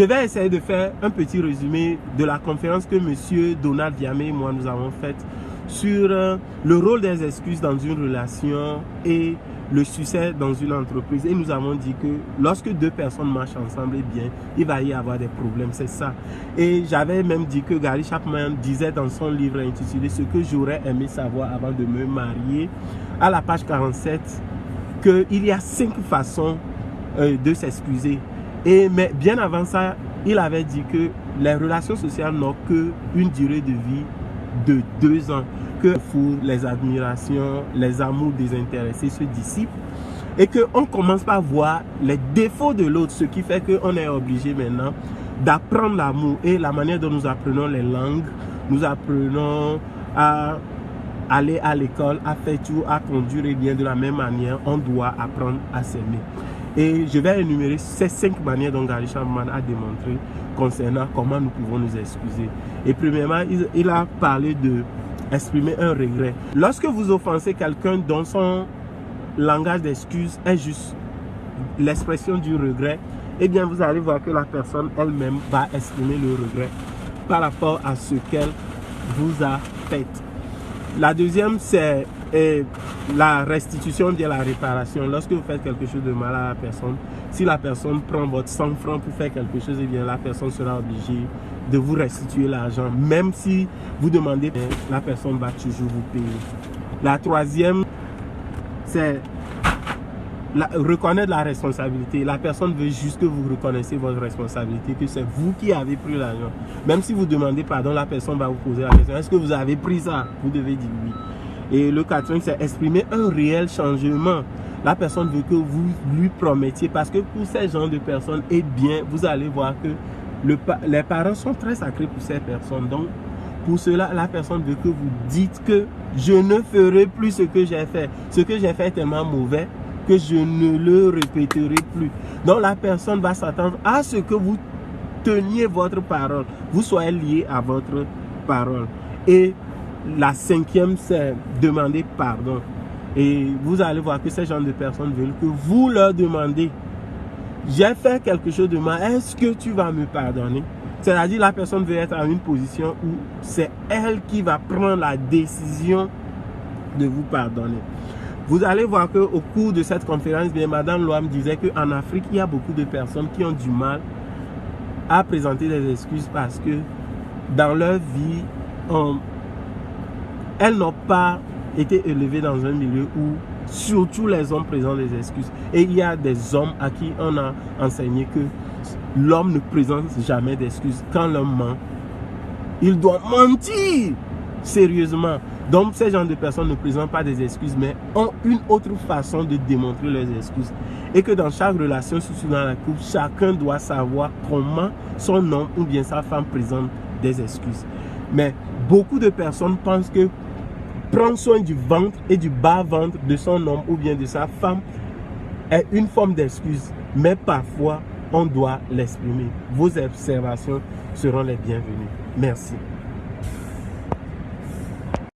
Je vais essayer de faire un petit résumé de la conférence que M. Donald Diamé et moi nous avons faite sur le rôle des excuses dans une relation et le succès dans une entreprise. Et nous avons dit que lorsque deux personnes marchent ensemble, eh bien, il va y avoir des problèmes, c'est ça. Et j'avais même dit que Gary Chapman disait dans son livre intitulé « Ce que j'aurais aimé savoir avant de me marier », à la page 47, qu'il y a 5 façons de s'excuser. Mais bien avant ça, il avait dit que les relations sociales n'ont qu'une durée de vie de 2 ans, que les admirations, les amours désintéressés se dissipent et qu'on commence par voir les défauts de l'autre, ce qui fait qu'on est obligé maintenant d'apprendre l'amour et la manière dont nous apprenons les langues, nous apprenons à aller à l'école, à faire tout, à conduire, et bien de la même manière, on doit apprendre à s'aimer. Et je vais énumérer ces 5 manières dont Gary Chapman a démontré concernant comment nous pouvons nous excuser. Et premièrement, il a parlé de exprimer un regret. Lorsque vous offensez quelqu'un dont son langage d'excuse est juste l'expression du regret, eh bien vous allez voir que la personne elle-même va exprimer le regret par rapport à ce qu'elle vous a fait. La deuxième, c'est la restitution, bien la réparation. Lorsque vous faites quelque chose de mal à la personne, si la personne prend votre 100 francs pour faire quelque chose, eh bien la personne sera obligée de vous restituer l'argent. Même si vous demandez, la personne va toujours vous payer. La troisième, c'est reconnaître la responsabilité. La personne veut juste que vous reconnaissiez votre responsabilité, que c'est vous qui avez pris l'argent. Même si vous demandez pardon, la personne va vous poser la question, est-ce que vous avez pris ça? Vous devez dire oui. Et le quatrième, c'est exprimer un réel changement. La personne veut que vous lui promettiez, parce que pour ces genres de personnes, eh bien, vous allez voir que les parents sont très sacrés pour ces personnes. Donc, pour cela, la personne veut que vous dites que je ne ferai plus ce que j'ai fait. Ce que j'ai fait est tellement mauvais que je ne le répéterai plus. Donc, la personne va s'attendre à ce que vous teniez votre parole. Vous soyez lié à votre parole. Et la cinquième, c'est demander pardon. Et vous allez voir que ces gens de personnes veulent que vous leur demandez, j'ai fait quelque chose de mal, est-ce que tu vas me pardonner? C'est-à-dire la personne veut être en une position où c'est elle qui va prendre la décision de vous pardonner. Vous allez voir qu'au cours de cette conférence, bien, Madame Loam disait qu'en Afrique, il y a beaucoup de personnes qui ont du mal à présenter des excuses parce que dans leur vie, elles n'ont pas été élevées dans un milieu où surtout les hommes présentent des excuses. Et il y a des hommes à qui on a enseigné que l'homme ne présente jamais d'excuses. Quand l'homme ment, il doit mentir sérieusement. Donc ces gens de personnes ne présentent pas des excuses, mais ont une autre façon de démontrer leurs excuses. Et que dans chaque relation, surtout dans la couple, chacun doit savoir comment son homme ou bien sa femme présente des excuses. Mais beaucoup de personnes pensent que prendre soin du ventre et du bas-ventre de son homme ou bien de sa femme est une forme d'excuse. Mais parfois, on doit l'exprimer. Vos observations seront les bienvenues. Merci.